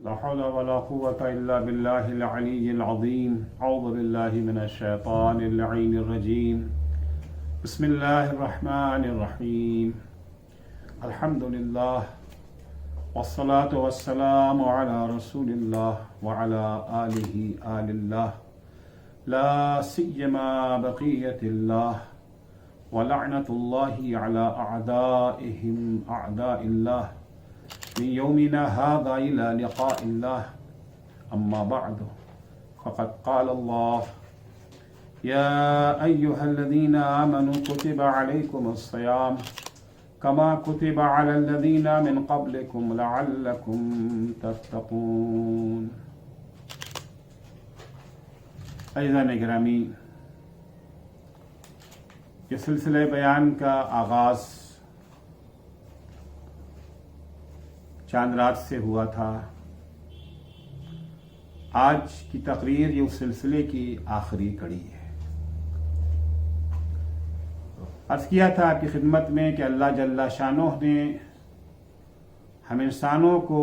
لا حول ولا قوة إلا بالله العلي العظيم. أعوذ بالله من الشيطان اللعين الرجيم. بسم الله الرحمن الرحيم. الحمد لله والصلاة والسلام على رسول الله وعلى آل الله لا سيما بقية الله ولعنة الله على أعدائهم أعداء الله من يومنا هذا إلى لقاء الله. أما بعد فقد قال الله: يا أيها الذين آمنوا كتب عليكم الصيام كما كتب على الذين من قبلكم لعلكم تتقون. عزیزان گرامی، یہ سلسلہ بیان کا آغاز چاند رات سے ہوا تھا. آج کی تقریر یہ اس سلسلے کی آخری کڑی ہے. عرض کیا تھا آپ کی خدمت میں کہ اللہ جل شانہ نے ہم انسانوں کو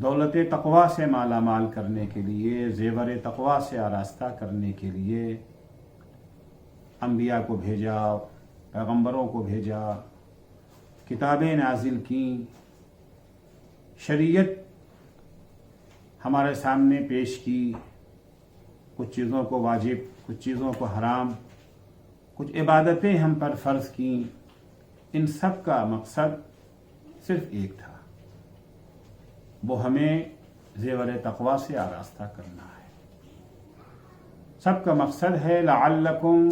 دولت تقوی سے مالا مال کرنے کے لیے، زیور تقوی سے آراستہ کرنے کے لیے انبیاء کو بھیجا، پیغمبروں کو بھیجا، کتابیں نازل کیں، شریعت ہمارے سامنے پیش کی، کچھ چیزوں کو واجب، کچھ چیزوں کو حرام، کچھ عبادتیں ہم پر فرض کیں. ان سب کا مقصد صرف ایک تھا، وہ ہمیں زیور تقوی سے آراستہ کرنا ہے. سب کا مقصد ہے لعلکم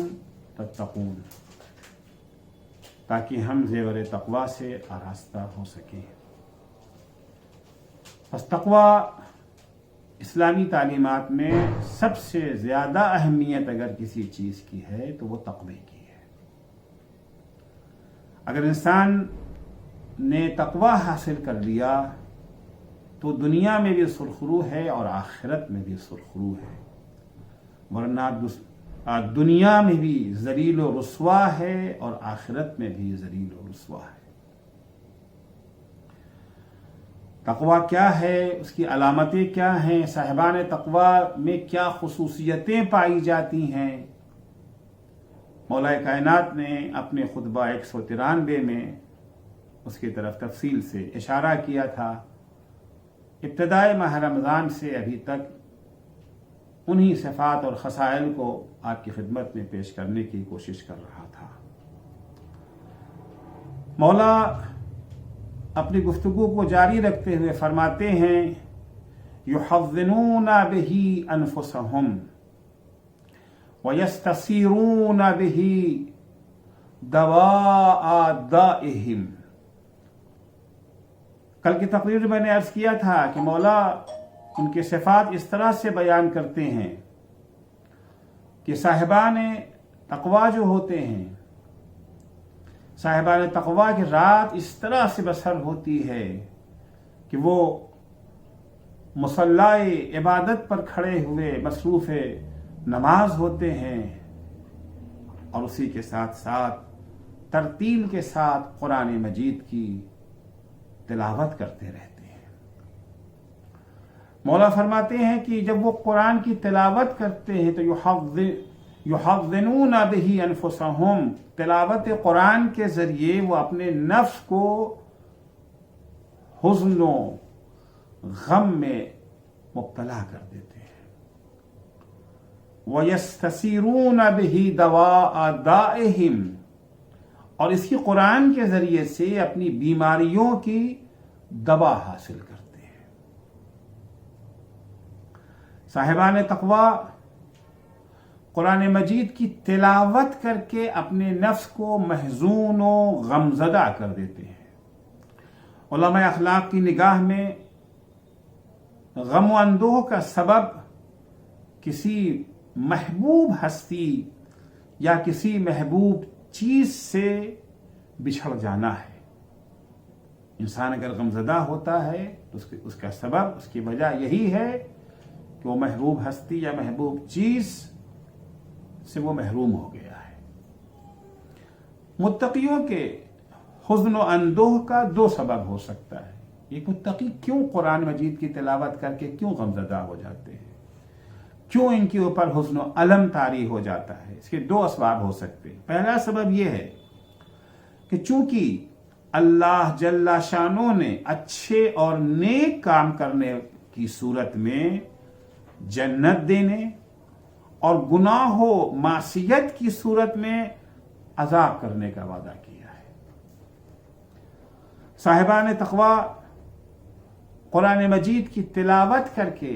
تتقون، تاکہ ہم زیور تقوی سے آراستہ ہو سکیں. بس تقوی اسلامی تعلیمات میں سب سے زیادہ اہمیت اگر کسی چیز کی ہے تو وہ تقوی کی ہے. اگر انسان نے تقوی حاصل کر لیا تو دنیا میں بھی سرخرو ہے اور آخرت میں بھی سرخرو ہے، ورنہ دنیا میں بھی ذلیل و رسوا ہے اور آخرت میں بھی ذلیل و رسوا ہے. تقوی کیا ہے، اس کی علامتیں کیا ہیں، صاحبان تقوی میں کیا خصوصیتیں پائی جاتی ہیں، مولا کائنات نے اپنے خطبہ 193 میں اس کی طرف تفصیل سے اشارہ کیا تھا. ابتدائے ماہ رمضان سے ابھی تک انہی صفات اور خصائل کو آپ کی خدمت میں پیش کرنے کی کوشش کر رہا تھا. مولا اپنی گفتگو کو جاری رکھتے ہوئے فرماتے ہیں: یحضنون بہ انفسہم ویستثیرون بہ دواء دائہم. کل کی تقریر میں نے عرض کیا تھا کہ مولا ان کے صفات اس طرح سے بیان کرتے ہیں کہ صاحبان تقوی جو ہوتے ہیں، صاحبان تقوی کی رات اس طرح سے بسر ہوتی ہے کہ وہ مصلاء عبادت پر کھڑے ہوئے مصروف نماز ہوتے ہیں، اور اسی کے ساتھ ساتھ ترتیل کے ساتھ قرآن مجید کی تلاوت کرتے رہتے ہیں. مولا فرماتے ہیں کہ جب وہ قرآن کی تلاوت کرتے ہیں تو یحضنون بہ انفسہم، تلاوت قرآن کے ذریعے وہ اپنے نفس کو حزن و غم میں مبتلا کر دیتے ہیں. وَيَسْتَسِيرُونَ بِهِ دَوَاءَ دَائِهِمْ، اور اس کی قرآن کے ذریعے سے اپنی بیماریوں کی دوا حاصل کرتے ہیں. صاحبان تقوی قرآن مجید کی تلاوت کر کے اپنے نفس کو محزون و غمزدہ کر دیتے ہیں. علماء اخلاق کی نگاہ میں غم و اندوہ کا سبب کسی محبوب ہستی یا کسی محبوب چیز سے بچھڑ جانا ہے. انسان اگر غمزدہ ہوتا ہے تو اس کا سبب، اس کی وجہ یہی ہے کہ وہ محبوب ہستی یا محبوب چیز سے وہ محروم ہو گیا ہے. متقیوں کے حزن و اندوہ کا دو سبب ہو سکتا ہے. ایک متقی کیوں قرآن مجید کی تلاوت کر کے کیوں غمزدہ ہو جاتے ہیں؟ کیوں ان کے اوپر حزن و الم طاری ہو جاتا ہے؟ اس کے دو اسباب ہو سکتے ہیں۔ پہلا سبب یہ ہے کہ چونکہ اللہ جل شانہ نے اچھے اور نیک کام کرنے کی صورت میں جنت دینے اور گناہ و معصیت کی صورت میں عذاب کرنے کا وعدہ کیا ہے۔ صاحبان تقوی قرآن مجید کی تلاوت کر کے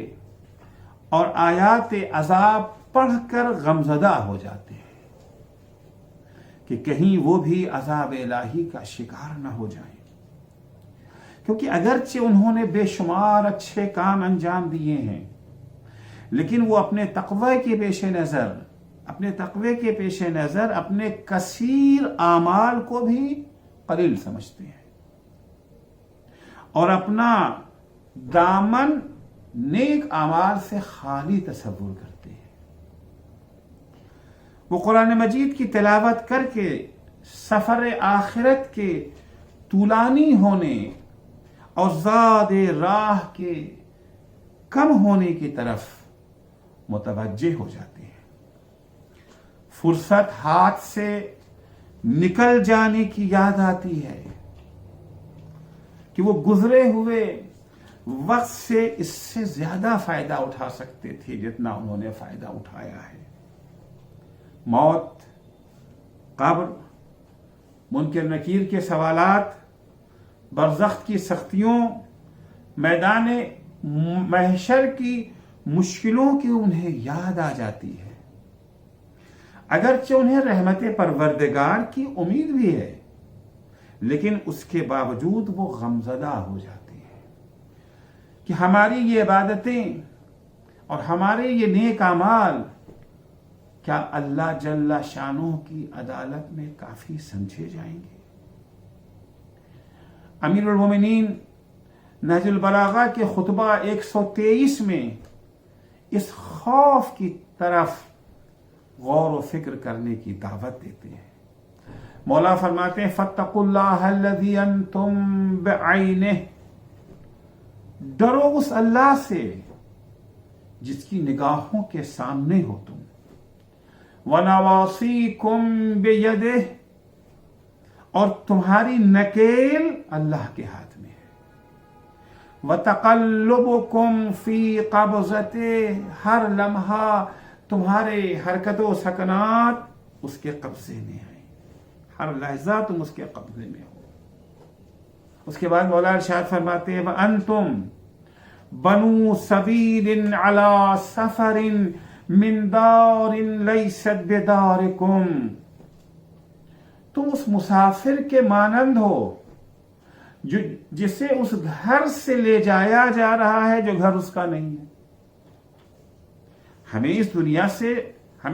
اور آیات عذاب پڑھ کر غمزدہ ہو جاتے ہیں کہ کہیں وہ بھی عذاب الہی کا شکار نہ ہو جائیں، کیونکہ اگرچہ انہوں نے بے شمار اچھے کام انجام دیے ہیں، لیکن وہ اپنے تقوی کے پیش نظر اپنے کثیر اعمال کو بھی قلیل سمجھتے ہیں اور اپنا دامن نیک اعمال سے خالی تصور کرتے ہیں۔ وہ قرآن مجید کی تلاوت کر کے سفر آخرت کے طولانی ہونے اور زاد راہ کے کم ہونے کی طرف متوجہ ہو جاتے ہیں۔ فرصت ہاتھ سے نکل جانے کی یاد آتی ہے کہ وہ گزرے ہوئے وقت سے اس سے زیادہ فائدہ اٹھا سکتے تھے جتنا انہوں نے فائدہ اٹھایا ہے۔ موت، قبر، منکر نکیر کے سوالات، برزخ کی سختیوں، میدان محشر کی مشکلوں کی انہیں یاد آ جاتی ہے۔ اگرچہ انہیں رحمت پروردگار کی امید بھی ہے، لیکن اس کے باوجود وہ غمزدہ ہو جاتے ہیں کہ ہماری یہ عبادتیں اور ہمارے یہ نیک اعمال کیا اللہ جل شانہ کی عدالت میں کافی سمجھے جائیں گے؟ امیر المومنین نہج البلاغہ کے خطبہ 123 میں اس خوف کی طرف غور و فکر کرنے کی دعوت دیتے ہیں۔ مولا فرماتے ہیں فاتقوا اللہ الذی انتم بعینہ، ڈرو اس اللہ سے جس کی نگاہوں کے سامنے ہو تم، وَنَوَاصِيكُمْ بِيَدِهِ، اور تمہاری نکیل اللہ کے ہاتھ میں ہے، وَتَقَلُّبُكُمْ فِي قَبْضَتِهِ، ہر لمحہ تمہارے حرکت و سکنات اس کے قبضے میں ہیں، ہر لحظہ تم اس کے قبضے میں ہو۔ اس کے بعد مولا ارشاد فرماتے ہیں وَأَنْتُمْ بَنُو سَبِيلٍ عَلَى سَفَرٍ من دار لیست بدارکم، تم اس مسافر کے مانند ہو جسے اس گھر سے لے جایا جا رہا ہے جو گھر اس کا نہیں ہے۔ ہم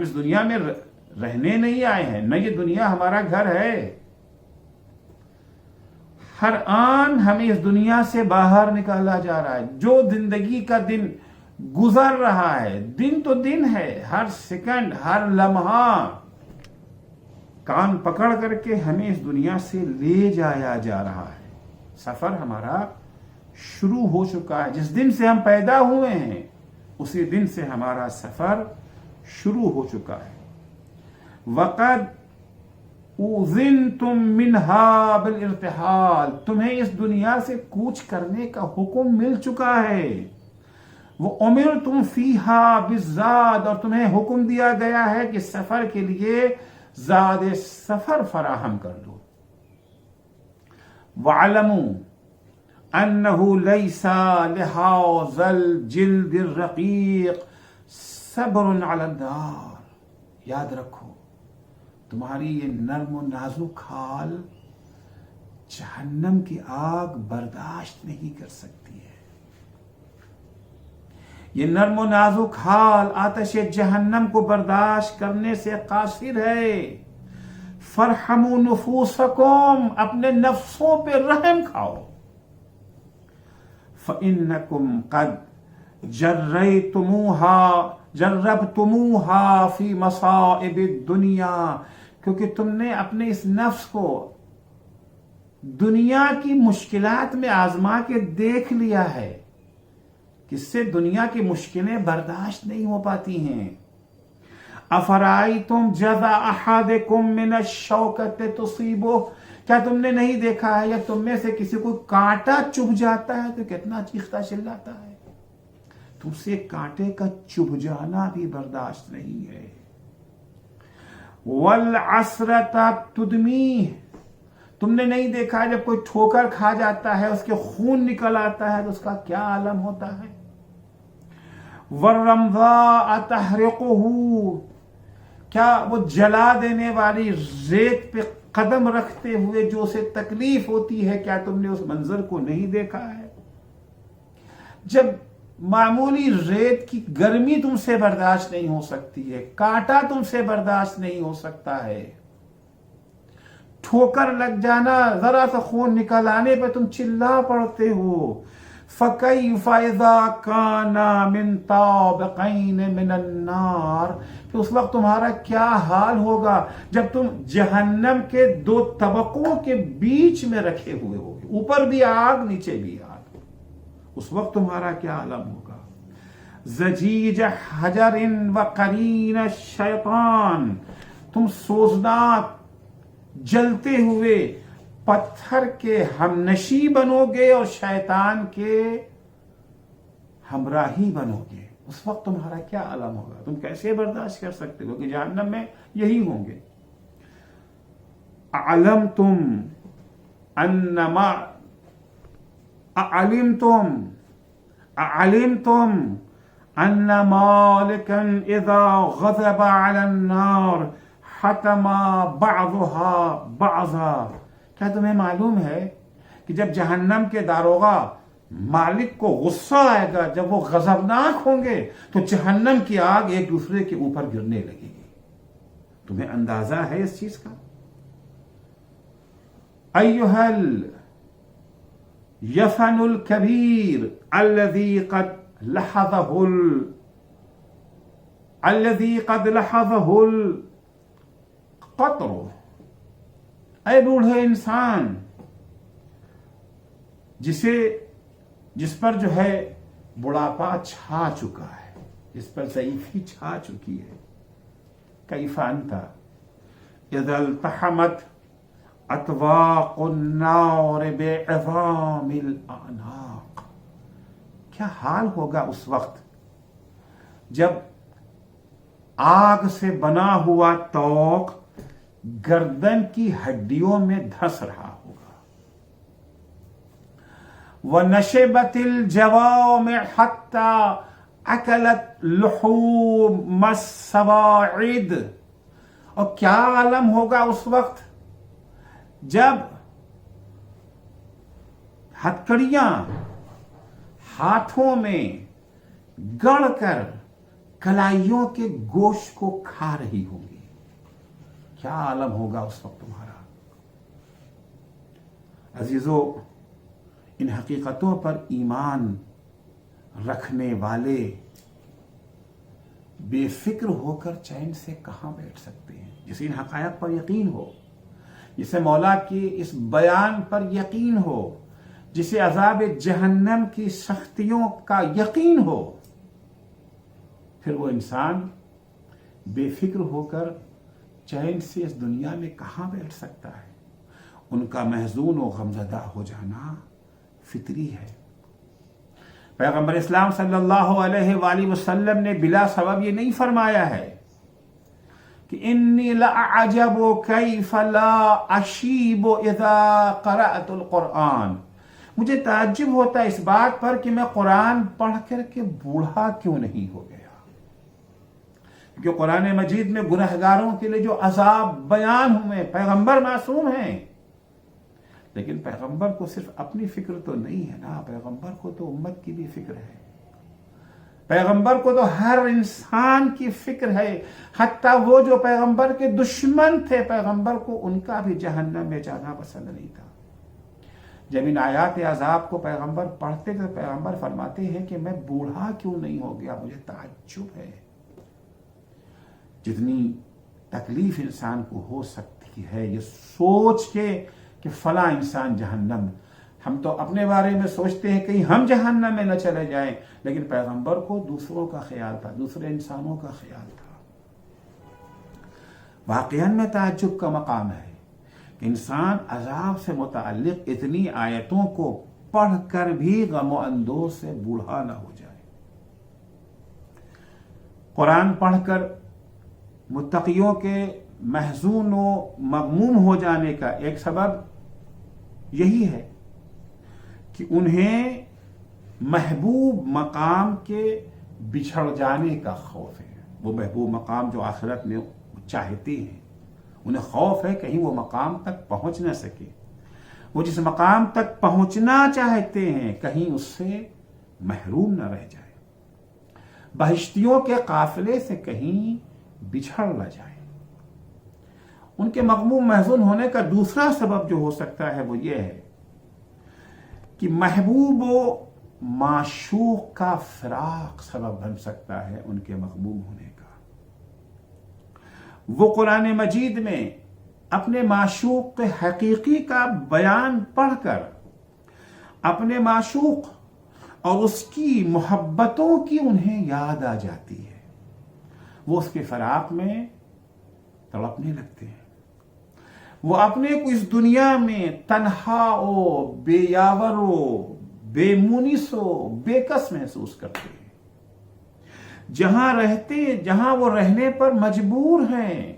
اس دنیا میں رہنے نہیں آئے ہیں، نہ یہ دنیا ہمارا گھر ہے۔ ہر آن ہمیں اس دنیا سے باہر نکالا جا رہا ہے۔ جو زندگی کا دن گزر رہا ہے، دن تو دن ہے، ہر سیکنڈ ہر لمحہ کان پکڑ کر کے ہمیں اس دنیا سے لے جایا جا رہا ہے۔ سفر ہمارا شروع ہو چکا ہے، جس دن سے ہم پیدا ہوئے ہیں اسی دن سے ہمارا سفر شروع ہو چکا ہے۔ وَقَدْ أُذِنْتُمْ مِنْهَا بِالْإِرْتِحَالِ، تمہیں اس دنیا سے کوچ کرنے کا حکم مل چکا ہے۔ وَأُمِرْتُمْ فِيهَا بِالزَّادِ، اور تمہیں حکم دیا گیا ہے کہ سفر کے لیے زاد سفر فراہم کر دو۔ وَاعْلَمُوا أَنَّهُ لَيْسَ لِهَٰذَا الْجِلْدِ الرَّقِيقِ صَبْرٌ عَلَى النَّارِ، یاد رکھو تمہاری یہ نرم و نازک حال جہنم کی آگ برداشت نہیں کر سکتی ہے۔ یہ نرم و نازک حال آتش جہنم کو برداشت کرنے سے قاصر ہے۔ فرحموا نفوسکم، اپنے نفسوں پہ رحم کھاؤ۔ فإنکم قد جربتموها فی مصائب الدنیا، کیونکہ تم نے اپنے اس نفس کو دنیا کی مشکلات میں آزما کے دیکھ لیا ہے کہ اس سے دنیا کی مشکلیں برداشت نہیں ہو پاتی ہیں. افرائیتم جزا احدکم من الشوکۃ تصیبہ، کیا تم نے نہیں دیکھا ہے یا تم میں سے کسی کو کانٹا چبھ جاتا ہے تو کتنا چیختا چلاتا ہے؟ تم سے کانٹے کا چبھ جانا بھی برداشت نہیں ہے. والعسرۃ تدمیہ، تم نے نہیں دیکھا جب کوئی ٹھوکر کھا جاتا ہے اس کے خون نکل آتا ہے تو اس کا کیا عالم ہوتا ہے. والرمضاء تحرقہ، کیا وہ جلا دینے والی ریت پہ قدم رکھتے ہوئے جو اسے تکلیف ہوتی ہے، کیا تم نے اس منظر کو نہیں دیکھا ہے؟ جب معمولی ریت کی گرمی تم سے برداشت نہیں ہو سکتی ہے، کانٹا تم سے برداشت نہیں ہو سکتا ہے، ٹھوکر لگ جانا، ذرا سا خون نکل آنے پہ تم چلا پڑتے ہو. فَكَيْفَ إِذَا كَانَ مِن طَابِقَيْنِ مِنَ النَّارِ، کہ اس وقت تمہارا کیا حال ہوگا جب تم جہنم کے دو طبقوں کے بیچ میں رکھے ہوئے ہوگے، اوپر بھی آگ نیچے بھی آگ، اس وقت تمہارا کیا عالم ہوگا. زجیج حجر وقرین الشیطان، تم سوزناک جلتے ہوئے پتھر کے ہمنشی بنو گے اور شیطان کے ہمراہی بنو گے. اس وقت تمہارا کیا عالم ہوگا؟ تم کیسے برداشت کر سکتے ہو کہ جہنم میں یہی ہوں گے. اعلمتم ان مالکا اذا غضب علی النار حتم بعضها بعضا، کیا تمہیں معلوم ہے کہ جب جہنم کے داروغہ مالک کو غصہ آئے گا، جب وہ غضبناک ہوں گے تو جہنم کی آگ ایک دوسرے کے اوپر گرنے لگے گی. تمہیں اندازہ ہے اس چیز کا؟ ایھا الیفن الکبیر الذی قد لحظہ القطر، اے بوڑھے انسان جس پر جو ہے بڑھاپا چھا چکا ہے، جس پر ضعیفی چھا چکی ہے. کیف انت اذا التحمت اطواق النار بعظام الاعناق، کیا حال ہوگا اس وقت جب آگ سے بنا ہوا طوق گردن کی ہڈیوں میں دھس رہا ہوگا. وَنَشِبَتِ الْجَوَامِعُ حَتَّى أَكَلَتْ لُحُومَ السَّوَاعِدِ، اور کیا عالم ہوگا اس وقت جب ہتکڑیاں ہاتھوں میں گڑ کر کلائیوں کے گوشت کو کھا رہی ہوگی. کیا عالم ہوگا اس وقت تمہارا. عزیزو، ان حقیقتوں پر ایمان رکھنے والے بے فکر ہو کر چین سے کہاں بیٹھ سکتے ہیں؟ جسے ان حقائق پر یقین ہو، جسے مولا کی اس بیان پر یقین ہو، جسے عذاب جہنم کی سختیوں کا یقین ہو، پھر وہ انسان بے فکر ہو کر چین سے اس دنیا میں کہاں بیٹھ سکتا ہے؟ ان کا محزون و غمزدہ ہو جانا فطری ہے. پیغمبر اسلام صلی اللہ علیہ وآلہ وسلم نے بلا سبب یہ نہیں فرمایا ہے کہ انی لأعجب کیف لا اشیب اذا قرأت القرآن، مجھے تعجب ہوتا ہے اس بات پر کہ میں قرآن پڑھ کر کے بوڑھا کیوں نہیں ہو گیا. کیونکہ قرآن مجید میں گنہگاروں کے لیے جو عذاب بیان ہوئے، پیغمبر معصوم ہیں، لیکن پیغمبر کو صرف اپنی فکر تو نہیں ہے نا، پیغمبر کو تو امت کی بھی فکر ہے، پیغمبر کو تو ہر انسان کی فکر ہے. حتیٰ وہ جو پیغمبر کے دشمن تھے، پیغمبر کو ان کا بھی جہنم میں جانا پسند نہیں تھا. جب ان آیات عذاب کو پیغمبر پڑھتے تھے، پیغمبر فرماتے ہیں کہ میں بوڑھا کیوں نہیں ہو گیا، مجھے تعجب ہے. جتنی تکلیف انسان کو ہو سکتی ہے یہ سوچ کے کہ فلاں انسان جہنم، ہم تو اپنے بارے میں سوچتے ہیں کہیں ہم جہنم میں نہ چلے جائیں، لیکن پیغمبر کو دوسروں کا خیال تھا، دوسرے انسانوں کا خیال تھا۔ واقعاً میں تعجب کا مقام ہے کہ انسان عذاب سے متعلق اتنی آیتوں کو پڑھ کر بھی غم و اندوز سے بوڑھا نہ ہو جائے۔ قرآن پڑھ کر متقیوں کے محزون و مغموم ہو جانے کا ایک سبب یہی ہے کہ انہیں محبوب مقام کے بچھڑ جانے کا خوف ہے۔ وہ محبوب مقام جو آخرت میں چاہتے ہیں، انہیں خوف ہے کہیں وہ مقام تک پہنچ نہ سکے، وہ جس مقام تک پہنچنا چاہتے ہیں کہیں اس سے محروم نہ رہ جائے، بہشتیوں کے قافلے سے کہیں بچھڑ نہ جائے۔ ان کے مغموم محزون ہونے کا دوسرا سبب جو ہو سکتا ہے وہ یہ ہے کہ محبوب و معشوق کا فراق سبب بن سکتا ہے ان کے مغموم ہونے کا۔ وہ قرآن مجید میں اپنے معشوق حقیقی کا بیان پڑھ کر اپنے معشوق اور اس کی محبتوں کی انہیں یاد آ جاتی ہے، وہ اس کے فراق میں تڑپنے لگتے ہیں، وہ اپنے کو اس دنیا میں تنہا و بے یاور و بے مونس و بے کس محسوس کرتے ہیں۔ جہاں وہ رہنے پر مجبور ہیں،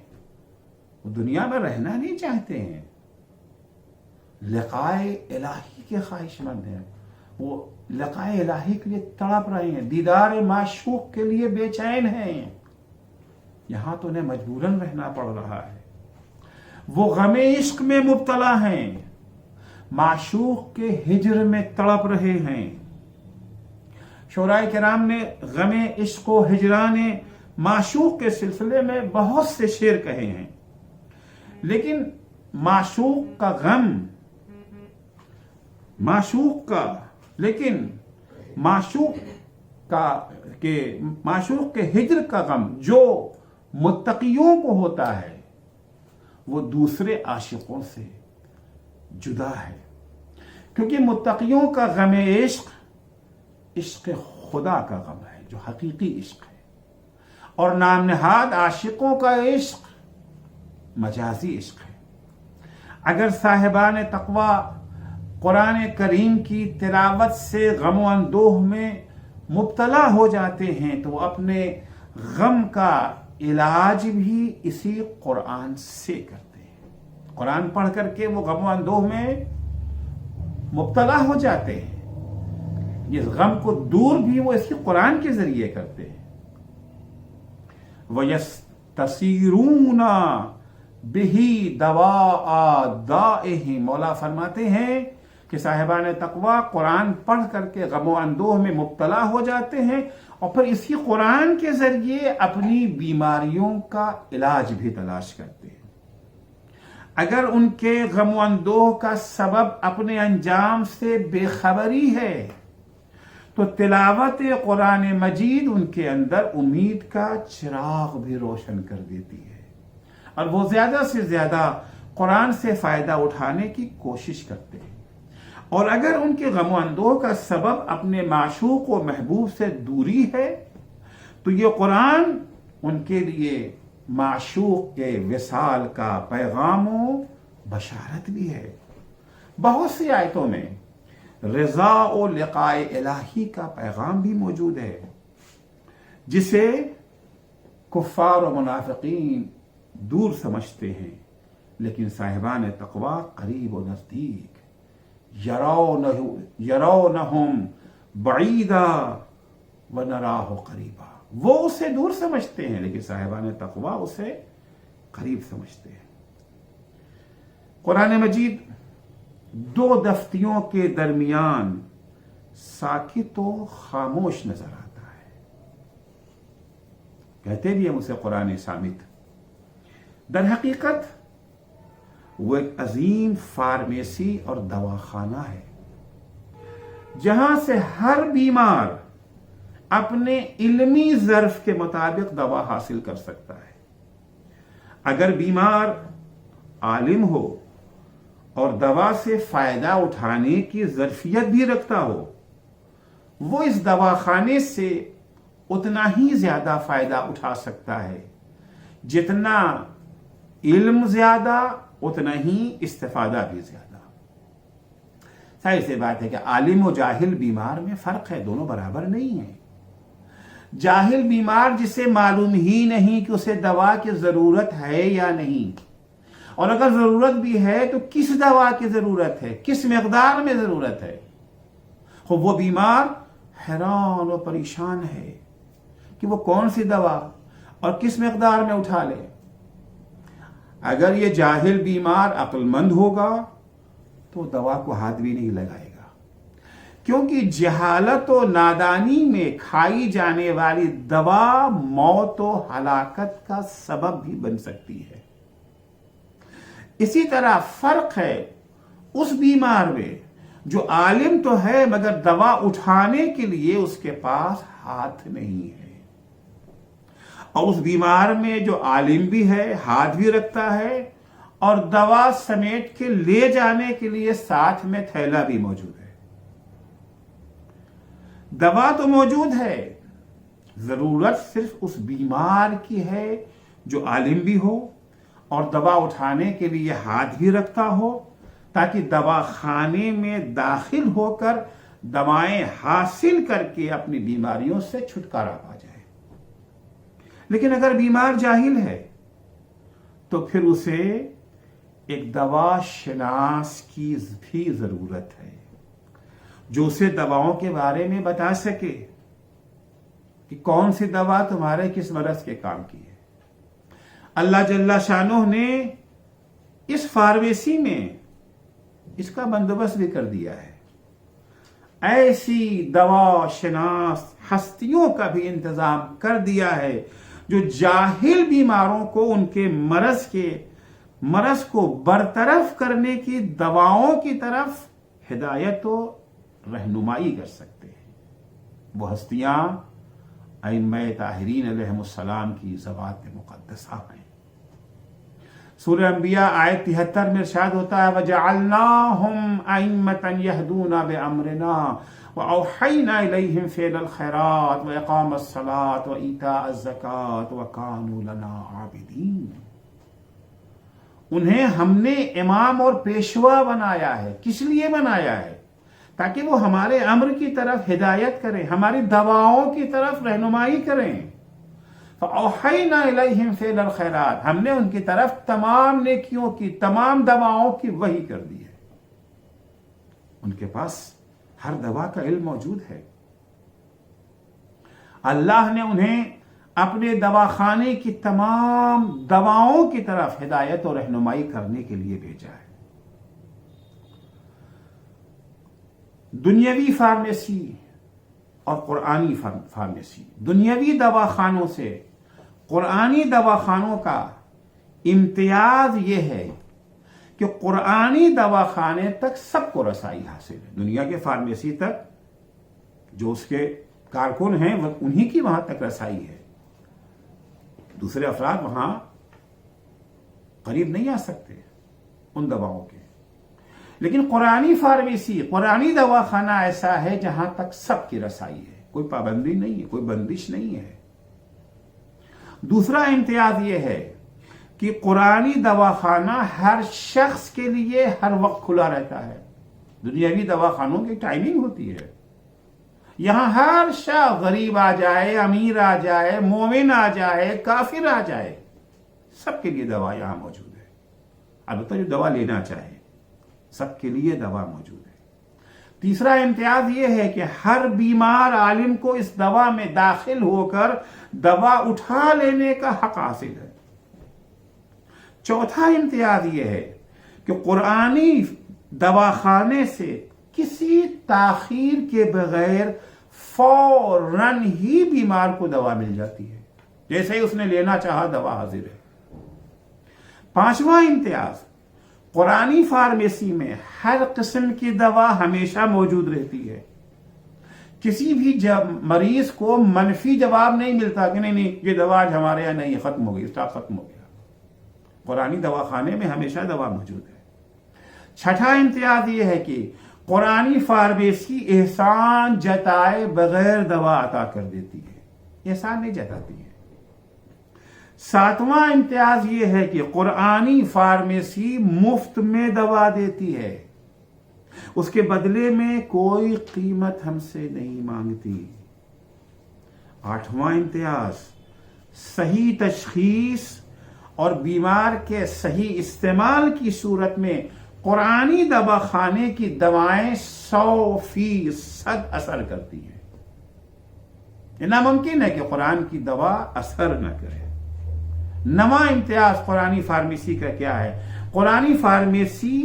وہ دنیا میں رہنا نہیں چاہتے ہیں، لقائے الہی کے خواہش مند ہیں، وہ لقائے الہی کے لیے تڑپ رہے ہیں، دیدار معشوق کے لیے بے چین ہیں، یہاں تو انہیں مجبوراً رہنا پڑ رہا ہے۔ وہ غم عشق میں مبتلا ہیں، معشوق کے ہجر میں تڑپ رہے ہیں۔ شعراء کرام نے غم عشق و ہجران معشوق کے سلسلے میں بہت سے شعر کہے ہیں، لیکن معشوق کا غم، معشوق کے ہجر کا غم جو متقیوں کو ہوتا ہے وہ دوسرے عاشقوں سے جدا ہے، کیونکہ متقیوں کا غم عشق عشق خدا کا غم ہے جو حقیقی عشق ہے، اور نام نہاد عاشقوں کا عشق مجازی عشق ہے۔ اگر صاحبان تقوی قرآن کریم کی تلاوت سے غم و اندوہ میں مبتلا ہو جاتے ہیں تو وہ اپنے غم کا علاج بھی اسی قرآن سے کرتے ہیں۔ قرآن پڑھ کر کے وہ غم و اندوہ میں مبتلا ہو جاتے ہیں، اس غم کو دور بھی وہ اسی قرآن کے ذریعے کرتے ہیں۔ وَيَسْتَصِيرُونَ بِهِ دَوَاءَ دَائِهِمْ، مولا فرماتے ہیں کہ صاحبان تقوی قرآن پڑھ کر کے غم و اندوہ میں مبتلا ہو جاتے ہیں اور پھر اسی قرآن کے ذریعے اپنی بیماریوں کا علاج بھی تلاش کرتے ہیں۔ اگر ان کے غم و اندوہ کا سبب اپنے انجام سے بے خبری ہے تو تلاوت قرآن مجید ان کے اندر امید کا چراغ بھی روشن کر دیتی ہے، اور وہ زیادہ سے زیادہ قرآن سے فائدہ اٹھانے کی کوشش کرتے ہیں۔ اور اگر ان کے غم و اندوہ کا سبب اپنے معشوق و محبوب سے دوری ہے تو یہ قرآن ان کے لیے معشوق کے وصال کا پیغام و بشارت بھی ہے۔ بہت سی آیتوں میں رضا و لقائے الہی کا پیغام بھی موجود ہے، جسے کفار و منافقین دور سمجھتے ہیں، لیکن صاحبان تقوی قریب و نزدیک، یرونہم بعیدا ونراہ قریبا، وہ اسے دور سمجھتے ہیں لیکن صاحبان تقوی اسے قریب سمجھتے ہیں۔ قرآن مجید دو دفتیوں کے درمیان ساکت و خاموش نظر آتا ہے، کہتے بھی ہم اسے قرآن صامت، در حقیقت وہ ایک عظیم فارمیسی اور دواخانہ ہے جہاں سے ہر بیمار اپنے علمی ظرف کے مطابق دوا حاصل کر سکتا ہے۔ اگر بیمار عالم ہو اور دوا سے فائدہ اٹھانے کی ظرفیت بھی رکھتا ہو، وہ اس دواخانے سے اتنا ہی زیادہ فائدہ اٹھا سکتا ہے جتنا علم زیادہ اتنا ہی استفادہ بھی زیادہ۔ ظاہر سی بات ہے کہ عالم و جاہل بیمار میں فرق ہے، دونوں برابر نہیں ہیں۔ جاہل بیمار جسے معلوم ہی نہیں کہ اسے دوا کی ضرورت ہے یا نہیں، اور اگر ضرورت بھی ہے تو کس دوا کی ضرورت ہے، کس مقدار میں ضرورت ہے، وہ بیمار حیران و پریشان ہے کہ وہ کون سی دوا اور کس مقدار میں اٹھا لے۔ اگر یہ جاہل بیمار عقل مند ہوگا تو دوا کو ہاتھ بھی نہیں لگائے گا، کیونکہ جہالت و نادانی میں کھائی جانے والی دوا موت و ہلاکت کا سبب بھی بن سکتی ہے۔ اسی طرح فرق ہے اس بیمار میں جو عالم تو ہے مگر دوا اٹھانے کے لیے اس کے پاس ہاتھ نہیں ہے، اور اس بیمار میں جو عالم بھی ہے، ہاتھ بھی رکھتا ہے، اور دوا سمیٹ کے لے جانے کے لیے ساتھ میں تھیلا بھی موجود ہے۔ دوا تو موجود ہے، ضرورت صرف اس بیمار کی ہے جو عالم بھی ہو اور دوا اٹھانے کے لیے ہاتھ بھی رکھتا ہو، تاکہ دوا خانے میں داخل ہو کر دوائیں حاصل کر کے اپنی بیماریوں سے چھٹکارا پا جائے۔ لیکن اگر بیمار جاہل ہے تو پھر اسے ایک دوا شناس کی بھی ضرورت ہے جو اسے دواؤں کے بارے میں بتا سکے کہ کون سی دوا تمہارے کس مرض کے کام کی ہے۔ اللہ جل شانہ نے اس فارمیسی میں اس کا بندوبست بھی کر دیا ہے، ایسی دوا شناس ہستیوں کا بھی انتظام کر دیا ہے جو جاہل بیماروں کو ان کے مرض کو برطرف کرنے کی دواؤں کی طرف ہدایت و رہنمائی کر سکتے ہیں۔ وہ ہستیاں ائمہ طاہرین علیہم السلام کی ذوات مقدسہ ہیں۔ سورہ انبیاء آیت 73 میں ارشاد ہوتا ہے وَجَعَلْنَاهُمْ أَئِمَّةً يَهْدُونَ بِأَمْرِنَا وَأَوْحَيْنَا إِلَيْهِمْ فِعْلَ الْخَيْرَاتِ وَإِقَامَ الصَّلَاةِ وَإِيتَاءَ الزَّكَاةِ وَكَانُوا لَنَا عَابِدِينَ۔ انہیں ہم نے امام اور پیشوا بنایا ہے۔ کس لیے بنایا ہے؟ تاکہ وہ ہمارے امر کی طرف ہدایت کریں، ہماری دواؤں کی طرف رہنمائی کریں۔ فَأَوْحَيْنَا إِلَيْهِمْ فِعْلَ الْخَيْرَاتِ، ہم نے ان کی طرف تمام نیکیوں کی، تمام دواؤں کی وحی کر دی ہے۔ ان کے پاس ہر دوا کا علم موجود ہے۔ اللہ نے انہیں اپنے دواخانے کی تمام دواؤں کی طرف ہدایت اور رہنمائی کرنے کے لیے بھیجا ہے۔ دنیاوی فارمیسی اور قرآنی فارمیسی، دنیاوی دواخانوں سے قرآنی دواخانوں کا امتیاز یہ ہے کہ قرآنی دواخانے تک سب کو رسائی حاصل ہے۔ دنیا کے فارمیسی تک جو اس کے کارکن ہیں وہ انہی کی وہاں تک رسائی ہے، دوسرے افراد وہاں قریب نہیں آ سکتے ان دواؤں کے۔ لیکن قرآنی فارمیسی، قرآنی دواخانہ ایسا ہے جہاں تک سب کی رسائی ہے، کوئی پابندی نہیں ہے، کوئی بندش نہیں ہے۔ دوسرا امتیاز یہ ہے کہ قرآنی دواخانہ ہر شخص کے لیے ہر وقت کھلا رہتا ہے۔ دنیاوی دواخانوں کی ٹائمنگ ہوتی ہے، یہاں ہر شخص، غریب آ جائے، امیر آ جائے، مومن آ جائے، کافر آ جائے، سب کے لیے دوا یہاں موجود ہے۔ البتہ جو دوا لینا چاہے سب کے لیے دوا موجود ہے۔ تیسرا امتیاز یہ ہے کہ ہر بیمار عالم کو اس دوا میں داخل ہو کر دوا اٹھا لینے کا حق حاصل ہے۔ چوتھا امتیاز یہ ہے کہ قرآنی دواخانے سے کسی تاخیر کے بغیر فوراً ہی بیمار کو دوا مل جاتی ہے، جیسے ہی اس نے لینا چاہا دوا حاضر ہے۔ پانچواں امتیاز، قرآنی فارمیسی میں ہر قسم کی دوا ہمیشہ موجود رہتی ہے۔ کسی بھی مریض کو منفی جواب نہیں ملتا کہ نہیں یہ دوا آج ہمارے یہاں نہیں، ختم ہو گئی، اسٹاک ختم ہو گیا۔ قرآنی دواخانے میں ہمیشہ دوا موجود ہے۔ چھٹا امتیاز یہ ہے کہ قرآنی فارمیسی احسان جتائے بغیر دوا عطا کر دیتی ہے، احسان نہیں جتاتی ہے۔ ساتواں امتیاز یہ ہے کہ قرآنی فارمیسی مفت میں دوا دیتی ہے، اس کے بدلے میں کوئی قیمت ہم سے نہیں مانگتی۔ آٹھواں امتیاز صحیح تشخیص اور بیمار کے صحیح استعمال کی صورت میں قرآنی دوا خانے کی دوائیں 100% اثر کرتی ہیں۔ یہ ناممکن ہے کہ قرآن کی دوا اثر نہ کرے۔ نواں امتیاز قرآنی فارمیسی کا کیا ہے؟ قرآنی فارمیسی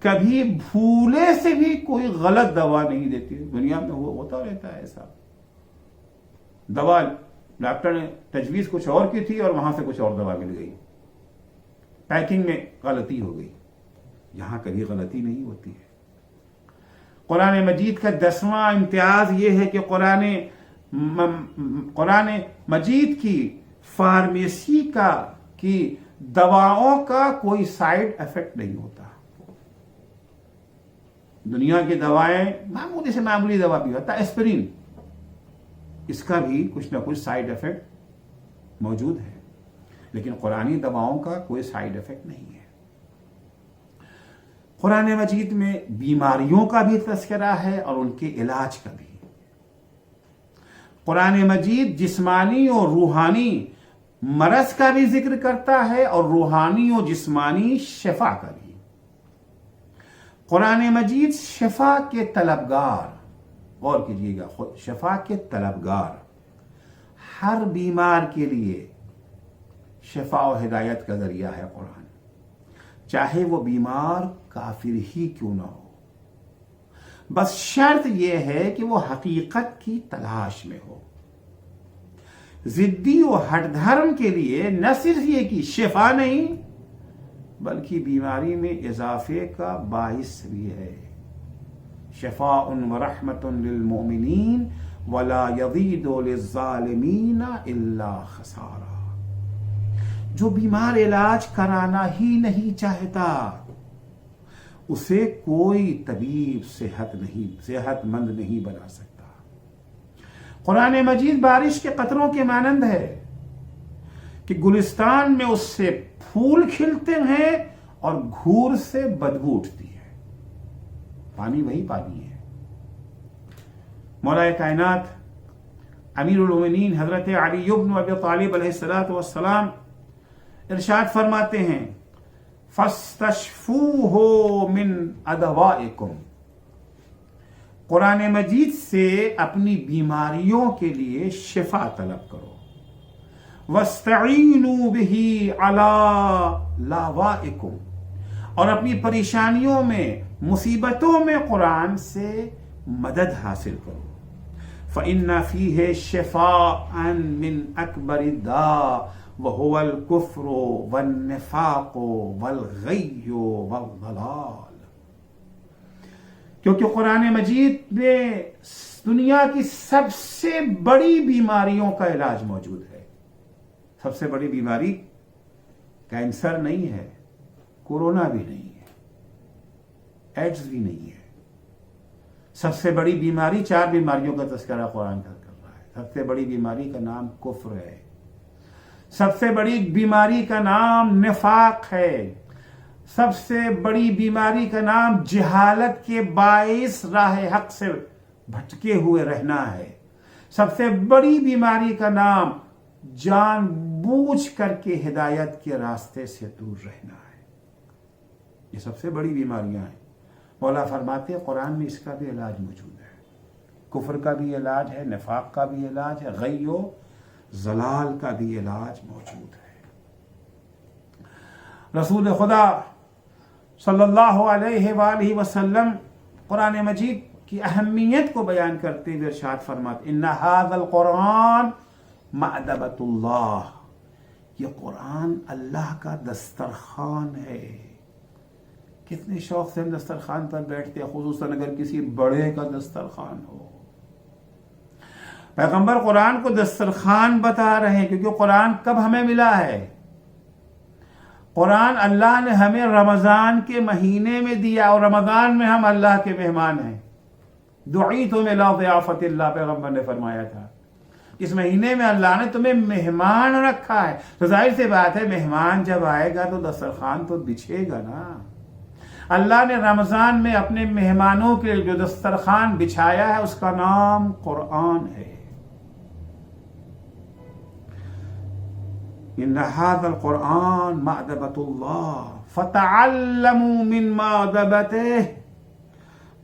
کبھی بھولے سے بھی کوئی غلط دوا نہیں دیتی۔ دنیا میں ہوتا رہتا ہے ایسا، دوا ڈاکٹر نے تجویز کچھ اور کی تھی اور وہاں سے کچھ اور دوا مل گئی، پیکنگ میں غلطی ہو گئی۔ یہاں کبھی غلطی نہیں ہوتی ہے۔ قرآن مجید کا 10واں امتیاز یہ ہے کہ قرآن مجید کی فارمیسی کی دواؤں کا کوئی سائیڈ افیکٹ نہیں ہوتا۔ دنیا کی دوائیں معمولی سے معمولی دوا بھی ہوتا ہے، ایسپرین، اس کا بھی کچھ نہ کچھ سائیڈ افیکٹ موجود ہے، لیکن قرآنی دواؤں کا کوئی سائیڈ افیکٹ نہیں ہے۔ قرآن مجید میں بیماریوں کا بھی تذکرہ ہے اور ان کے علاج کا بھی۔ قرآن مجید جسمانی اور روحانی مرض کا بھی ذکر کرتا ہے اور روحانی اور جسمانی شفا کا بھی۔ قرآن مجید شفا کے طلبگار، غور کیجیے گا، شفا کے طلبگار، ہر بیمار کے لیے شفا و ہدایت کا ذریعہ ہے قرآن، چاہے وہ بیمار کافر ہی کیوں نہ ہو۔ بس شرط یہ ہے کہ وہ حقیقت کی تلاش میں ہو۔ ضدی و ہٹ دھرم کے لیے نہ صرف یہ کہ شفا نہیں بلکہ بیماری میں اضافے کا باعث بھی ہے۔ شفاء و رحمت للمؤمنین ولا یزید للظالمین الا خسارا۔ جو بیمار علاج کرانا ہی نہیں چاہتا اسے کوئی طبیب صحت مند نہیں بنا سکتا۔ قرآن مجید بارش کے قطروں کے مانند ہے کہ گلستان میں اس سے پھول کھلتے ہیں اور گھور سے بدبو اٹھتی ہے، پانی وہی پانی ہے۔ مولا کائنات امیر المومنین حضرت علی بن ابی طالب علیہ السلام ارشاد فرماتے ہیں فَاسْتَشْفُوهُ مِنْ أَدْوَائِكُمْ، قرآن مجید سے اپنی بیماریوں کے لیے شفا طلب کرو۔ وَاسْتَعِينُوا بِهِ عَلَىٰ لَاوَائِكُمْ، اور اپنی پریشانیوں میں، مصیبتوں میں قرآن سے مدد حاصل کرو۔ فَإِنَّ فِيهِ شِفَاءً مِنْ أَكْبَرِ الدَّاءِ وَهُوَ الْكُفْرُ وَالنِّفَاقُ وَالْغَيُّ وَالضَّلَالُ، کیونکہ قرآن مجید میں دنیا کی سب سے بڑی بیماریوں کا علاج موجود ہے۔ سب سے بڑی بیماری کینسر نہیں ہے، کورونا بھی نہیں ہے، ایڈز بھی نہیں ہے۔ سب سے بڑی بیماری، 4 بیماریوں کا تذکرہ قرآن کر رہا ہے۔ سب سے بڑی بیماری کا نام کفر ہے، سب سے بڑی بیماری کا نام نفاق ہے، سب سے بڑی بیماری کا نام جہالت کے باعث راہ حق سے بھٹکے ہوئے رہنا ہے، سب سے بڑی بیماری کا نام جان بوجھ کر کے ہدایت کے راستے سے دور رہنا ہے۔ یہ سب سے بڑی بیماریاں ہیں۔ مولا فرماتے ہیں قرآن میں اس کا بھی علاج موجود ہے، کفر کا بھی علاج ہے، نفاق کا بھی علاج ہے، غی و ضلال کا بھی علاج موجود ہے۔ رسول خدا صلی اللہ علیہ وآلہ وسلم قرآن مجید کی اہمیت کو بیان کرتے ہوئے ارشاد فرماتے ان ھذا القرآن مأدبۃ اللہ، یہ قرآن اللہ کا دسترخوان ہے۔ کتنے شوق سے ہم دسترخوان پر بیٹھتے ہیں، خصوصاً اگر کسی بڑے کا دسترخوان ہو۔ پیغمبر قرآن کو دسترخوان بتا رہے ہیں، کیونکہ قرآن کب ہمیں ملا ہے؟ قرآن اللہ نے ہمیں رمضان کے مہینے میں دیا، اور رمضان میں ہم اللہ کے مہمان ہیں. دعیتم الی ضیافت اللہ، پیغمبر نے فرمایا تھا اس مہینے میں اللہ نے تمہیں مہمان رکھا ہے. تو ظاہر سی بات ہے مہمان جب آئے گا تو دسترخوان تو بچھے گا نا. اللہ نے رمضان میں اپنے مہمانوں کے جو دسترخوان بچھایا ہے اس کا نام قرآن ہے. ان ھذا القرآن مأدبۃ اللہ فتعلموا من مأدبتہ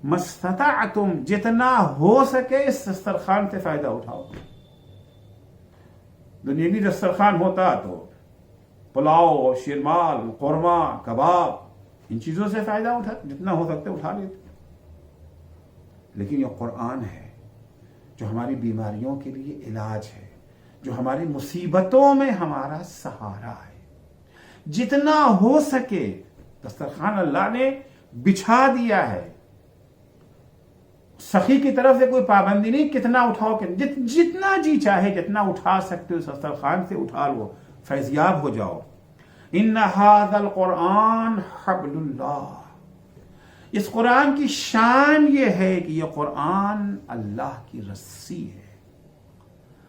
ما استطعتم، جتنا ہو سکے اس دسترخوان سے فائدہ اٹھاؤ. دنیاوی دسترخوان ہوتا تو پلاؤ، شیرمال، قورمہ، کباب، ان چیزوں سے فائدہ جتنا ہو سکتے اٹھا لیتے. لیکن یہ قرآن ہے جو ہماری بیماریوں کے لیے علاج ہے، جو ہماری مصیبتوں میں ہمارا سہارا ہے. جتنا ہو سکے دسترخوان اللہ نے بچھا دیا ہے. سخی کی طرف سے کوئی پابندی نہیں کتنا اٹھاؤ، جتنا جی چاہے جتنا اٹھا سکتے ہو اس دسترخوان سے اٹھا لو، فیضیاب ہو جاؤ. ان ھذا القرآن حبل اللہ، اس قرآن کی شان یہ ہے کہ یہ قرآن اللہ کی رسی ہے.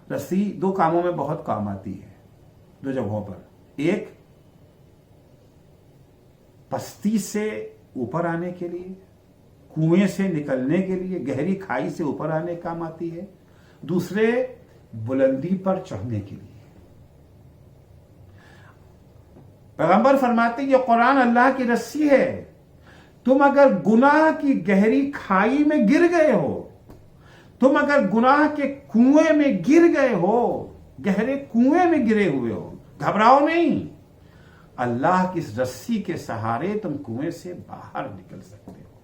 رسی دو کاموں میں بہت کام آتی ہے، دو جگہوں پر. ایک پستی سے اوپر آنے کے لیے، کنویں سے نکلنے کے لیے، گہری کھائی سے اوپر آنے کام آتی ہے. دوسرے بلندی پر چڑھنے کے لیے. پیغمبر فرماتے ہیں یہ قرآن اللہ کی رسی ہے. تم اگر گناہ کی گہری کھائی میں گر گئے ہو، تم اگر گناہ کے کنویں میں گر گئے ہو، گہرے کنویں میں گرے ہوئے ہو، گھبراؤ نہیں. اللہ کی اس رسی کے سہارے تم کنویں سے باہر نکل سکتے ہو.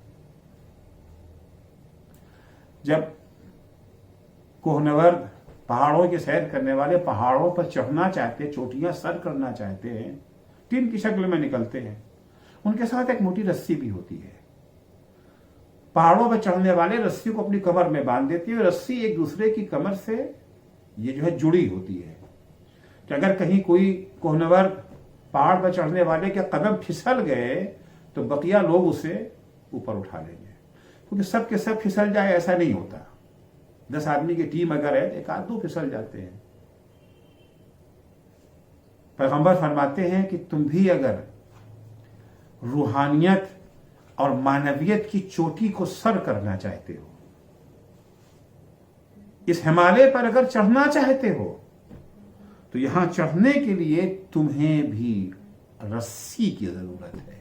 جب کوہنورد پہاڑوں کی سیر کرنے والے پہاڑوں پر چڑھنا چاہتے، چوٹیاں سر کرنا چاہتے ہیں، ٹیم کی شکل میں نکلتے ہیں. ان کے ساتھ ایک موٹی رسی بھی ہوتی ہے. پہاڑوں پر چڑھنے والے رسی کو اپنی کمر میں باندھ دیتی ہے. رسی ایک دوسرے کی کمر سے یہ جو ہے جڑی ہوتی ہے کہ اگر کہیں کوئی کوہنورد پہاڑ پر چڑھنے والے کے قدم پھسل گئے تو بقیہ لوگ اسے اوپر اٹھا لیں گے. کیونکہ سب کے سب پھسل جائے ایسا نہیں ہوتا. 10 آدمی کی ٹیم اگر ہے ایک آدھ دو پھسل جاتے ہیں. پیغمبر فرماتے ہیں کہ تم بھی اگر روحانیت اور معنویت کی چوٹی کو سر کرنا چاہتے ہو، اس ہمالیہ پر اگر چڑھنا چاہتے ہو، تو یہاں چڑھنے کے لیے تمہیں بھی رسی کی ضرورت ہے.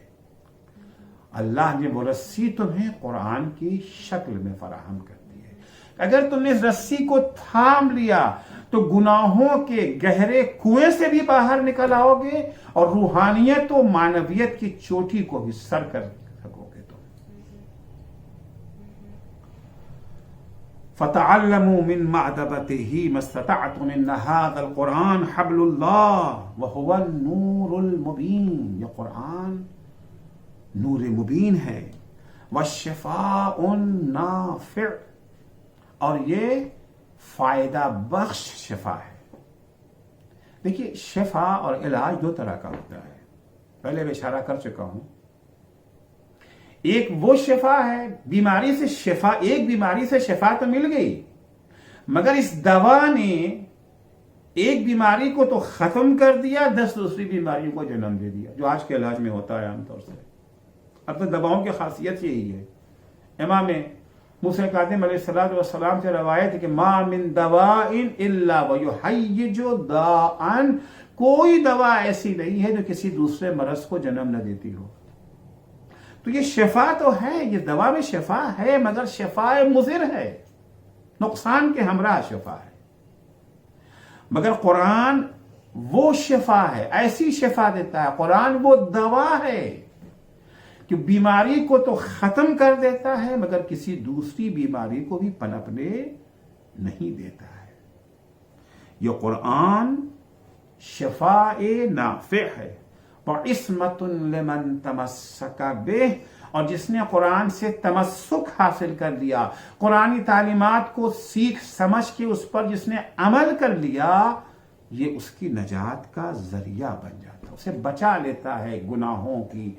اللہ نے وہ رسی تمہیں قرآن کی شکل میں فراہم کر دی ہے. اگر تم نے اس رسی کو تھام لیا تو گناہوں کے گہرے کنویں سے بھی باہر نکل آؤ گے اور روحانیت و معنویت کی چوٹی کو بھی سر کر سکو گے. تم فَتَعَلَّمُوا مِن مَعْدَبَتِهِ مَا اسْتَطَعْتُمْ إِنَّ هَذَا الْقُرْآنَ حَبْلُ اللَّهِ وَهُوَ النُّورُ الْمُبِينُ. یہ قرآن نور مبین ہے. وَالشِّفَاءُ النَّافِعُ، اور یہ فائدہ بخش شفا ہے. دیکھیے شفا اور علاج دو طرح کا ہوتا ہے. پہلے میں اشارہ کر چکا ہوں. ایک وہ شفا ہے بیماری سے شفا، ایک بیماری سے شفا تو مل گئی، مگر اس دوا نے ایک بیماری کو تو ختم کر دیا، 10 دوسری بیماریوں کو جنم دے دیا، جو آج کے علاج میں ہوتا ہے عام طور سے. اب تو دواؤں کی خاصیت یہی ہے. امام موسیٰ کاظم علیہ السلام سے روایت ہے کہ ما من دواء الا ویحیج داء، کوئی دوا ایسی نہیں ہے جو کسی دوسرے مرض کو جنم نہ دیتی ہو. تو یہ شفا تو ہے، یہ دوا میں شفا ہے، مگر شفا مضر ہے، نقصان کے ہمراہ شفا ہے. مگر قرآن وہ شفا ہے، ایسی شفا دیتا ہے. قرآن وہ دوا ہے کہ بیماری کو تو ختم کر دیتا ہے مگر کسی دوسری بیماری کو بھی پنپنے نہیں دیتا ہے. یہ قرآن شفاء نافع ہے. وعصمۃ لمن تمسک بہ، اور جس نے قرآن سے تمسک حاصل کر لیا، قرآنی تعلیمات کو سیکھ سمجھ کے اس پر جس نے عمل کر لیا، یہ اس کی نجات کا ذریعہ بن جاتا ہے، اسے بچا لیتا ہے گناہوں کی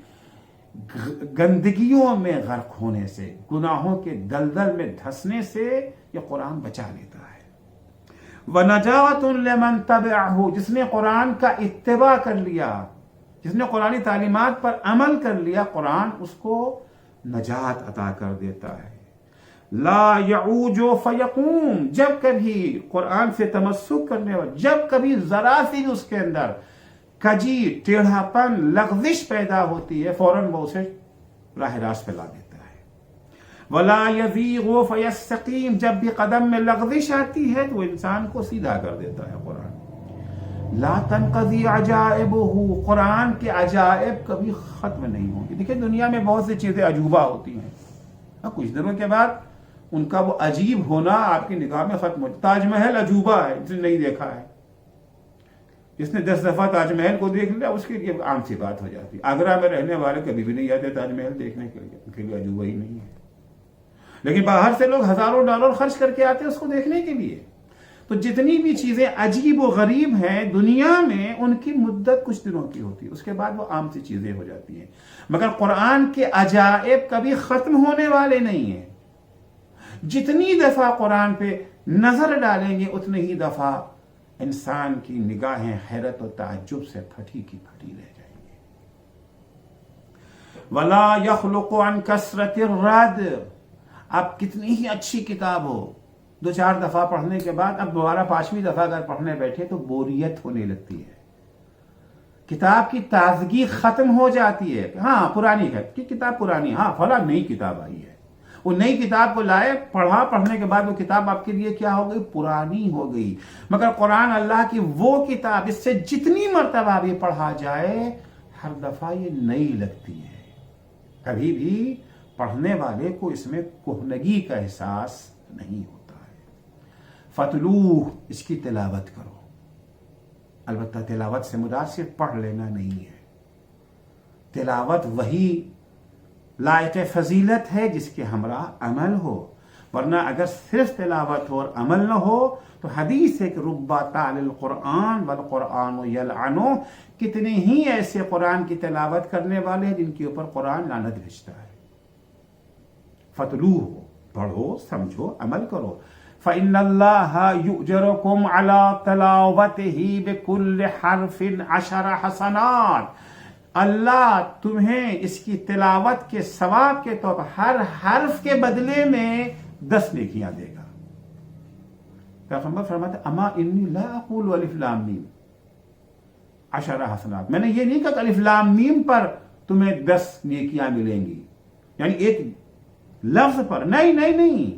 گندگیوں میں غرق ہونے سے، گناہوں کے دلدل میں دھسنے سے یہ قرآن بچا لیتا ہے۔ وَنَجَاةٌ لِمَنْ تَبِعَهُ، جس نے قرآن کا اتباع کر لیا، جس نے قرآنی تعلیمات پر عمل کر لیا، قرآن اس کو نجات عطا کر دیتا ہے۔ لا یعوج فیقوم، جب کبھی قرآن سے تمسک کرنے والا، جب کبھی ذرا سی اس کے اندر کجی، ٹیڑھا پن، لغزش پیدا ہوتی ہے، فوراً وہ اسے راہ راست پہ لا دیتا ہے۔ ولا یزیغ فیستقیم، جب بھی قدم میں لغزش آتی ہے تو وہ انسان کو سیدھا کر دیتا ہے قرآن۔ لا تنقضی عجائبہ، قرآن کے عجائب کبھی ختم نہیں ہوں گے۔ دیکھیں دنیا میں بہت سی چیزیں عجوبہ ہوتی ہیں، کچھ دنوں کے بعد ان کا وہ عجیب ہونا آپ کی نگاہ میں ختم ہو جاتا۔ تاج محل عجوبہ ہے، جس نے نہیں دیکھا ہے، جس نے 10 دفعہ تاج محل کو دیکھ لیا اس کے لیے عام سی بات ہو جاتی ہے۔ آگرہ میں رہنے والے کبھی بھی نہیں آتے تاج محل دیکھنے کے لیے، ان کے لیے عجوبہ ہی نہیں ہے، لیکن باہر سے لوگ ہزاروں ڈالر خرچ کر کے آتے ہیں اس کو دیکھنے کے لیے۔ تو جتنی بھی چیزیں عجیب و غریب ہیں دنیا میں، ان کی مدت کچھ دنوں کی ہوتی ہے، اس کے بعد وہ عام سی چیزیں ہو جاتی ہیں۔ مگر قرآن کے عجائب کبھی ختم ہونے والے نہیں ہیں۔ جتنی دفعہ قرآن پہ نظر ڈالیں گے اتنی ہی دفعہ انسان کی نگاہیں حیرت و تعجب سے پھٹی کی پھٹی رہ جائیں گے۔ ولا یخلق عن کثرت الرد، اب کتنی ہی اچھی کتاب ہو، 2-4 دفعہ پڑھنے کے بعد اب دوبارہ 5ویں دفعہ اگر پڑھنے بیٹھے تو بوریت ہونے لگتی ہے، کتاب کی تازگی ختم ہو جاتی ہے۔ ہاں پرانی ہے کہ کتاب پرانی، ہاں فلاں نئی کتاب آئی ہے، وہ نئی کتاب کو لائے، پڑھنے کے بعد وہ کتاب آپ کے لیے کیا ہو گئی؟ پرانی ہو گئی۔ مگر قرآن اللہ کی وہ کتاب، اس سے جتنی مرتبہ بھی پڑھا جائے ہر دفعہ یہ نئی لگتی ہے، کبھی بھی پڑھنے والے کو اس میں کہنگی کا احساس نہیں ہوتا ہے۔ فتلوہ، اس کی تلاوت کرو، البتہ تلاوت سے مراد صرف پڑھ لینا نہیں ہے، تلاوت وہی لائق فضیلت ہے جس کے ہمراہ عمل ہو، ورنہ اگر صرف تلاوت ہو اور عمل نہ ہو تو حدیث ہے کہ رب تعلی القرآن والقرآن یلعنہ، کتنے ہی ایسے قرآن کی تلاوت کرنے والے ہیں جن کے اوپر قرآن لعنت بھیجتا ہے۔ فتلوہ، پڑھو، سمجھو، عمل کرو۔ فإن اللہ یؤجرکم علی تلاوتہ بکل حرف 10 حسنات، اللہ تمہیں اس کی تلاوت کے ثواب کے طور پر ہر حرف کے بدلے میں 10 نیکیاں دے گا۔ پیغمبر فرماتے اما انی لا اقول الف لام میم 10 حسنات، میں نے یہ نہیں کہا کہ الف لام میم پر تمہیں 10 نیکیاں ملیں گی، یعنی ایک لفظ پر، نہیں،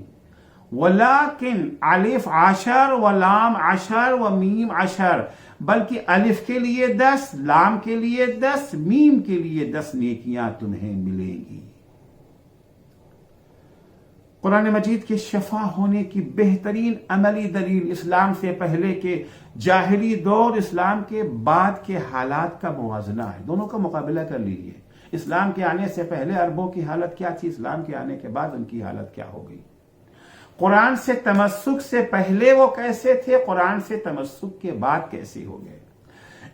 ولیکن الف 10 و لام 10 و میم 10، بلکہ الف کے لیے 10، لام کے لیے 10، میم کے لیے 10 نیکیاں تمہیں ملیں گی۔ قرآن مجید کے شفا ہونے کی بہترین عملی دلیل اسلام سے پہلے کے جاہلی دور، اسلام کے بعد کے حالات کا موازنہ ہے، دونوں کا مقابلہ کر لیجئے۔ اسلام کے آنے سے پہلے عربوں کی حالت کیا تھی، اسلام کے آنے کے بعد ان کی حالت کیا ہو گئی۔ قرآن سے تمسک سے پہلے وہ کیسے تھے، قرآن سے تمسک کے بعد کیسے ہو گئے۔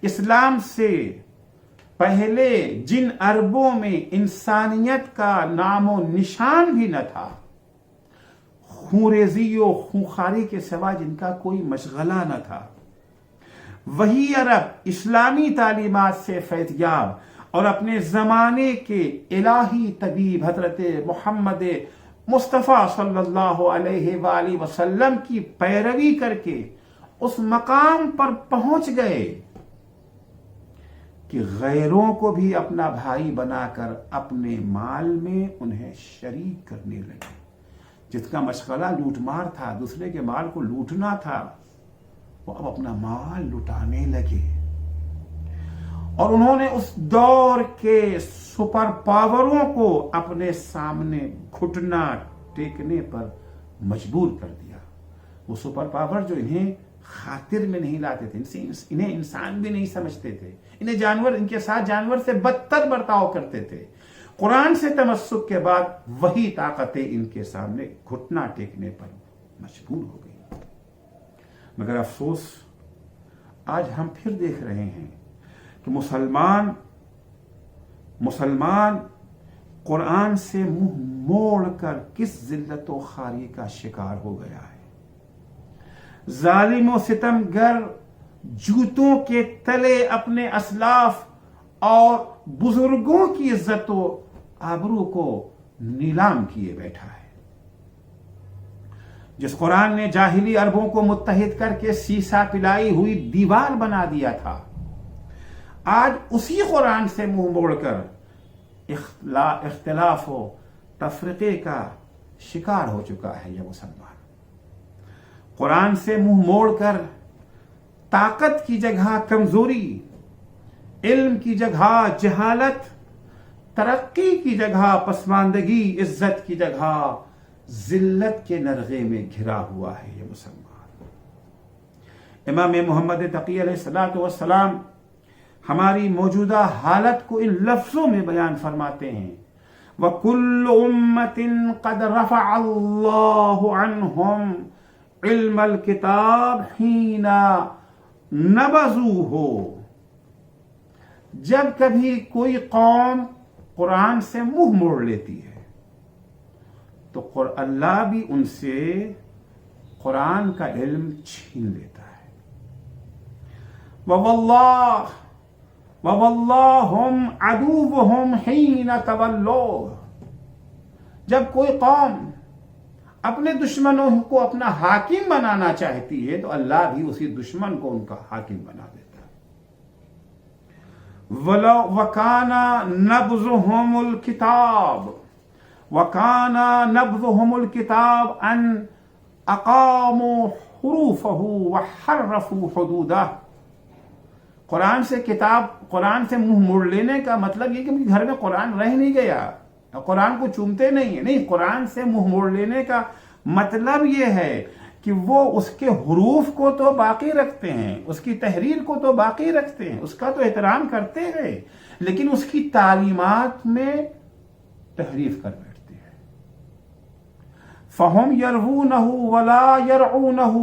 اسلام سے پہلے جن عربوں میں انسانیت کا نام و نشان بھی نہ تھا، خونریزی و خونخواری کے سوا جن کا کوئی مشغلہ نہ تھا، وہی عرب اسلامی تعلیمات سے فیضیاب اور اپنے زمانے کے الہی طبیب حضرت محمد مصطفیٰ صلی اللہ علیہ وآلہ وسلم کی پیروی کر کے اس مقام پر پہنچ گئے کہ غیروں کو بھی اپنا بھائی بنا کر اپنے مال میں انہیں شریک کرنے لگے۔ جس کا مشغلہ لوٹ مار تھا، دوسرے کے مال کو لوٹنا تھا، وہ اب اپنا مال لٹانے لگے، اور انہوں نے اس دور کے سپر پاوروں کو اپنے سامنے گھٹنا ٹیکنے پر مجبور کر دیا۔ وہ سپر پاور جو انہیں خاطر میں نہیں لاتے تھے، انہیں انسان بھی نہیں سمجھتے تھے، انہیں جانور، ان کے ساتھ جانور سے بدتر برتاؤ کرتے تھے، قرآن سے تمسک کے بعد وہی طاقتیں ان کے سامنے گھٹنا ٹیکنے پر مجبور ہو گئی۔ مگر افسوس آج ہم پھر دیکھ رہے ہیں کہ مسلمان قرآن سے منہ موڑ کر کس ذلت و خواری کا شکار ہو گیا ہے۔ ظالم و ستمگر جوتوں کے تلے اپنے اسلاف اور بزرگوں کی عزت و آبرو کو نیلام کیے بیٹھا ہے۔ جس قرآن نے جاہلی عربوں کو متحد کر کے سیسا پلائی ہوئی دیوار بنا دیا تھا، آج اسی قرآن سے منہ موڑ کر اختلاف و تفرقے کا شکار ہو چکا ہے یہ مسلمان۔ قرآن سے منہ موڑ کر طاقت کی جگہ کمزوری، علم کی جگہ جہالت، ترقی کی جگہ پسماندگی، عزت کی جگہ ذلت کے نرغے میں گھرا ہوا ہے یہ مسلمان۔ امام محمد تقی علیہ السلام ہماری موجودہ حالت کو ان لفظوں میں بیان فرماتے ہیں، وَكُلُّ أُمَّةٍ قَدْ رَفَعَ اللَّهُ عَنْهُمْ عِلْمَ الْكِتَابِ حِينَ نَبَذُوهُ۔ جب کبھی کوئی قوم قرآن سے منہ موڑ لیتی ہے تو اللہ بھی ان سے قرآن کا علم چھین لیتا ہے۔ وَوَاللَّهُمْ عَدُوُّهُمْ حِينَ تَوَلَّوْهُ۔ جب کوئی قوم اپنے دشمنوں کو اپنا حاکم بنانا چاہتی ہے تو اللہ بھی اسی دشمن کو ان کا حاکم بنا دیتا ہے۔ وَكَانَ نَبْذُهُمُ الْكِتَابَ أَنْ أَقَامُوا حُرُوفَهُ وَحَرَّفُوا حُدُودَهُ۔ قرآن سے منہ موڑ لینے کا مطلب یہ کہ گھر میں قرآن رہ نہیں گیا، قرآن کو چومتے نہیں ہیں، نہیں، قرآن سے منہ موڑ لینے کا مطلب یہ ہے کہ وہ اس کے حروف کو تو باقی رکھتے ہیں، اس کی تحریر کو تو باقی رکھتے ہیں، اس کا تو احترام کرتے ہیں، لیکن اس کی تعلیمات میں تحریف کر بیٹھتے ہیں۔ فَهُمْ يَرْوُونَهُ وَلَا يَرْعُونَهُ۔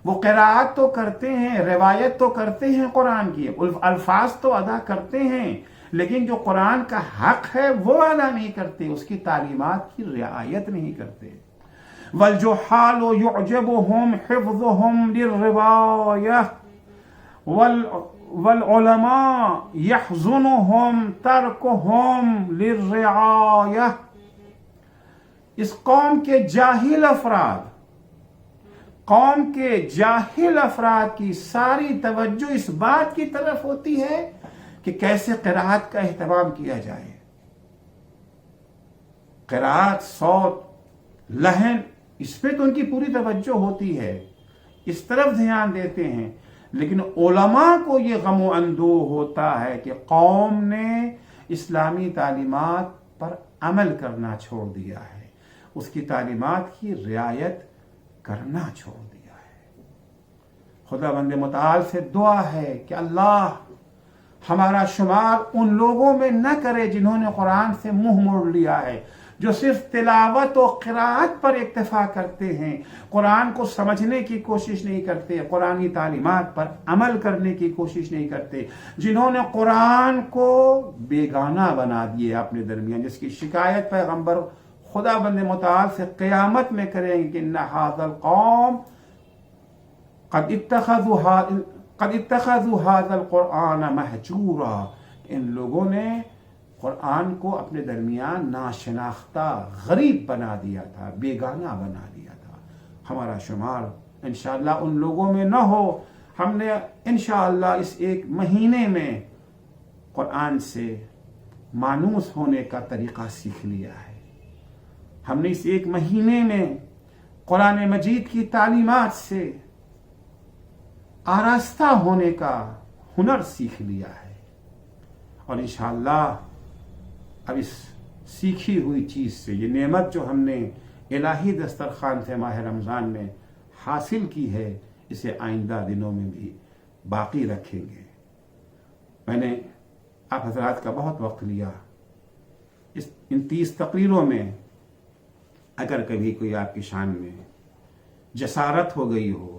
وہ قراءت تو کرتے ہیں، روایت تو کرتے ہیں قرآن کی، الفاظ تو ادا کرتے ہیں، لیکن جو قرآن کا حق ہے وہ ادا نہیں کرتے، اس کی تعلیمات کی رعایت نہیں کرتے۔ وَالْجُحَّالُ يُعْجِبُهُمْ حِفْظُهُمْ لِلرِّوَایَةِ وَالْعُلَمَاءُ يَحْزُنُهُمْ تَرْكُهُمْ لِلرِّعَایَةِ۔ اس قوم کے جاہل افراد کی ساری توجہ اس بات کی طرف ہوتی ہے کہ کیسے قراءت کا اہتمام کیا جائے، قراءت، صوت، لحن، اس پہ تو ان کی پوری توجہ ہوتی ہے، اس طرف دھیان دیتے ہیں، لیکن علماء کو یہ غم و اندوہ ہوتا ہے کہ قوم نے اسلامی تعلیمات پر عمل کرنا چھوڑ دیا ہے، اس کی تعلیمات کی رعایت کرنا چھوڑ دیا ہے۔ خدا بند متعال سے دعا ہے کہ اللہ ہمارا شمار ان لوگوں میں نہ کرے جنہوں نے قرآن سے منہ موڑ لیا ہے، جو صرف تلاوت و قراءت پر اکتفا کرتے ہیں، قرآن کو سمجھنے کی کوشش نہیں کرتے، قرآنی تعلیمات پر عمل کرنے کی کوشش نہیں کرتے، جنہوں نے قرآن کو بیگانہ بنا دیے اپنے درمیان، جس کی شکایت پیغمبر خدا بند متعال سے قیامت میں کریں گے کہ ان هذا القوم قد اتخذوا هذا القرآن مہجورا۔ ان لوگوں نے قرآن کو اپنے درمیان ناشناختہ غریب بنا دیا تھا، بیگانہ بنا دیا تھا۔ ہمارا شمار انشاءاللہ ان لوگوں میں نہ ہو۔ ہم نے انشاءاللہ اس ایک مہینے میں قرآن سے مانوس ہونے کا طریقہ سیکھ لیا ہے، ہم نے اس ایک مہینے میں قرآن مجید کی تعلیمات سے آراستہ ہونے کا ہنر سیکھ لیا ہے، اور انشاءاللہ اب اس سیکھی ہوئی چیز سے، یہ نعمت جو ہم نے الہی دسترخوان سے ماہ رمضان میں حاصل کی ہے، اسے آئندہ دنوں میں بھی باقی رکھیں گے۔ میں نے آپ حضرات کا بہت وقت لیا، ان 30 تقریروں میں اگر کبھی کوئی آپ کی شان میں جسارت ہو گئی ہو،